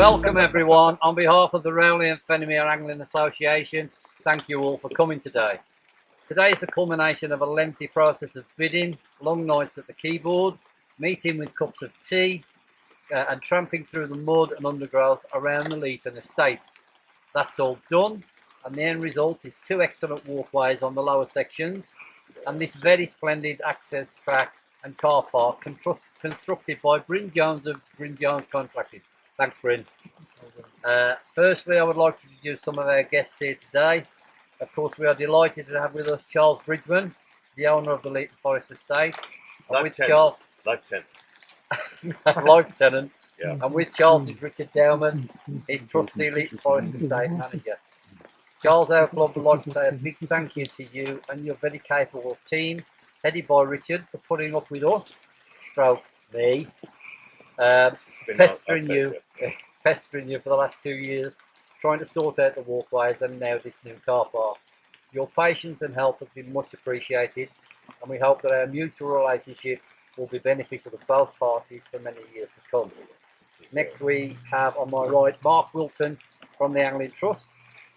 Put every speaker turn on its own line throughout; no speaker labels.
Welcome everyone. On behalf of the Rowley and Fenemere Angling Association, thank you all for coming today. Today is a culmination of a lengthy process of bidding, long nights at the keyboard, meeting with cups of tea and tramping through the mud and undergrowth around the Leeton estate. That's all done, and the end result is two excellent walkways on the lower sections and this very splendid access track and car park constructed by Bryn Jones of Bryn Jones Contracting. Thanks, Bryn. Firstly, I would like to introduce some of our guests here today. Of course, we are delighted to have with us Charles Bridgman, the owner of the Leeton Forest Estate.
Life
Tenant. Yeah. And with Charles is Richard Dowman, his trustee Leeton Forest Estate manager. Charles, our club would like to say a big thank you to you and your very capable team, headed by Richard, for putting up with us, stroke me, pestering you for the last 2 years, trying to sort out the walkways and now this new car park. Your patience and help have been much appreciated, and we hope that our mutual relationship will be beneficial to both parties for many years to come. Next we have on my right Mark Wilton from the Angling Trust.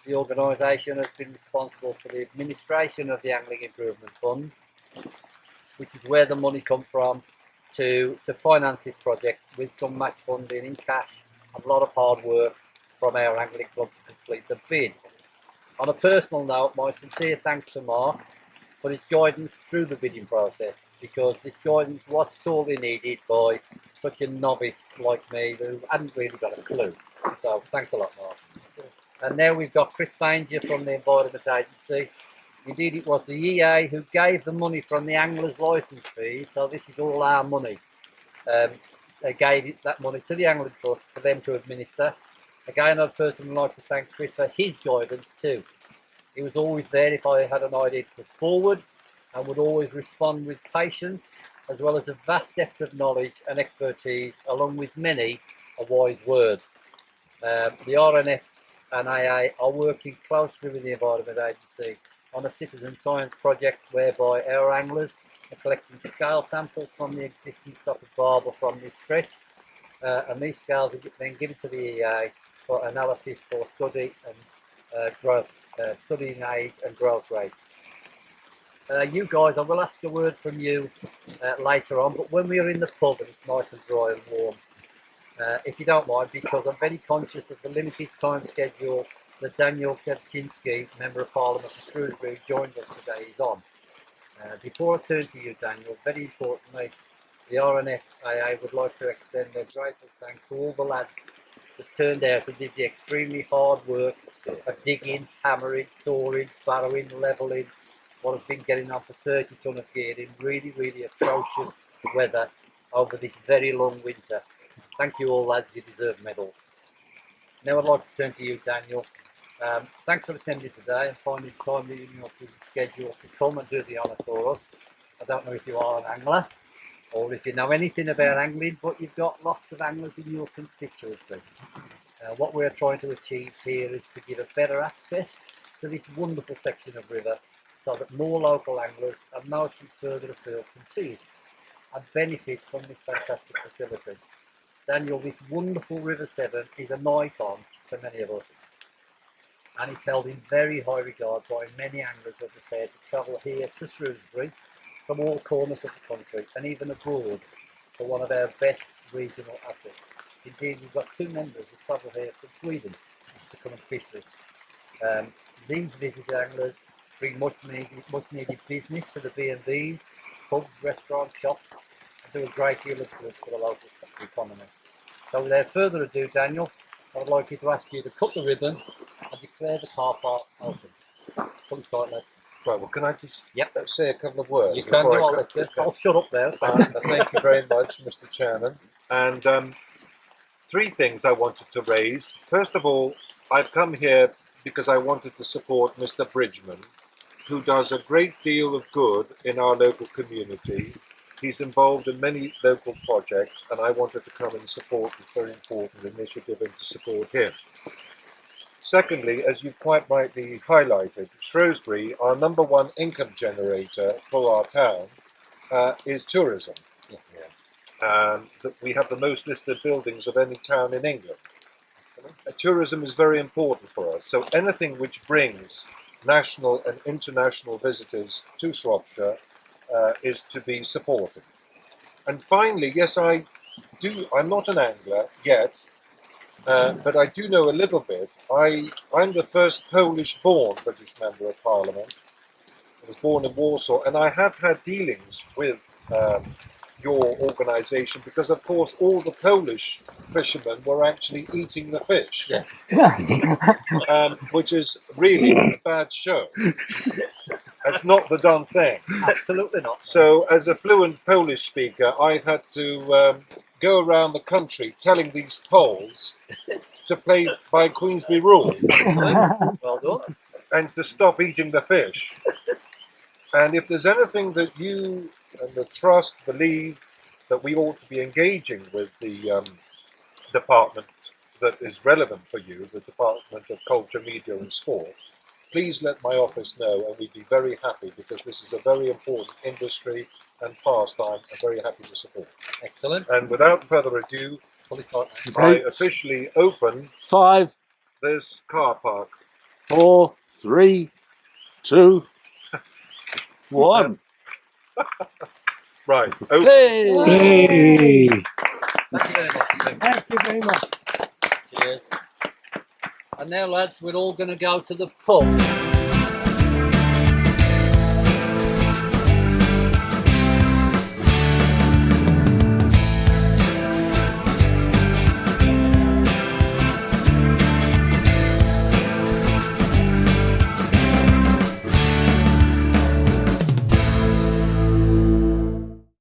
The organisation has been responsible for the administration of the Angling Improvement Fund, which is where the money comes from to finance this project, with some match funding in cash and a lot of hard work from our angling club to complete the bid. On a personal note, my sincere thanks to Mark for his guidance through the bidding process, because this guidance was sorely needed by such a novice like me who hadn't really got a clue. So thanks a lot, Mark. And now we've got Chris Banger from the Environment Agency. Indeed, it was the EA who gave the money from the anglers' licence fees, so this is all our money. They gave that money to the Angling Trust for them to administer. Again, I'd personally like to thank Chris for his guidance too. He was always there if I had an idea to put forward, and would always respond with patience, as well as a vast depth of knowledge and expertise, along with many a wise word. The RNF and AA are working closely with the Environment Agency on a citizen science project whereby our anglers are collecting scale samples from the existing stock of barbel from this stretch, and these scales are then given to the EA for analysis for study and growth, studying age and growth rates. You guys, I will ask a word from you later on, but when we are in the pub and it's nice and dry and warm, if you don't mind, because I'm very conscious of the limited time schedule that Daniel Kaczynski, Member of Parliament for Shrewsbury, who joins us today, is on. Before I turn to you, Daniel, very importantly, the RNFAA would like to extend their grateful thanks to all the lads that turned out and did the extremely hard work of digging, hammering, sawing, barrowing, levelling, what has been getting on for 30 tonne of gear in really, really atrocious weather over this very long winter. Thank you all, lads, you deserve medals. Now I'd like to turn to you, Daniel. Thanks for attending today and finding time in your busy schedule to come and do the honour for us. I don't know if you are an angler or if you know anything about angling, but you've got lots of anglers in your constituency. What we're trying to achieve here is to give a better access to this wonderful section of river, so that more local anglers and those from further afield can see it and benefit from this fantastic facility. Daniel, this wonderful River Severn is an icon for many of us, and it's held in very high regard by many anglers who are prepared to travel here to Shrewsbury from all corners of the country and even abroad for one of our best regional assets. Indeed, we've got 2 members who travel here from Sweden to come and fish this. These visitor anglers bring much needed business to the B&Bs, pubs, restaurants, shops, and do a great deal of good for the local economy. So without further ado, Daniel, I would like you to ask you to cut the ribbon and declare the car park open. Pull it tight, lad.
Right, well, can I just say a couple of words?
You can do. I'll shut up there.
Thank you very much, Mr. Chairman. And 3 things I wanted to raise. First of all, I've come here because I wanted to support Mr. Bridgman, who does a great deal of good in our local community. He's involved in many local projects, and I wanted to come and support this very important initiative and to support him. Secondly, as you quite rightly highlighted, Shrewsbury, our #1 income generator for our town, is tourism. And that we have the most listed buildings of any town in England. tourism is very important for us. So anything which brings national and international visitors to Shropshire is to be supported. And finally, yes, I'm not an angler yet, but I do know a little bit. I'm the first Polish-born British Member of Parliament. I was born in Warsaw, and I have had dealings with your organisation because, of course, all the Polish fishermen were actually eating the fish, which is really a bad show. That's not the done thing.
Absolutely not.
So, as a fluent Polish speaker, I've had to go around the country telling these Poles to play by Queensberry rules
Well done.
and to stop eating the fish. And if there's anything that you and the Trust believe that we ought to be engaging with the department that is relevant for you, the Department of Culture, Media and Sport, please let my office know, and we'd be very happy, because this is a very important industry and pastime. I'm very happy to support.
Excellent.
And without further ado, I officially open
5,
this car park.
4, 3, 2, 1.
Right, open.
Hey!
Thank you very much. Cheers. And now, lads, we're all going to go to the pub.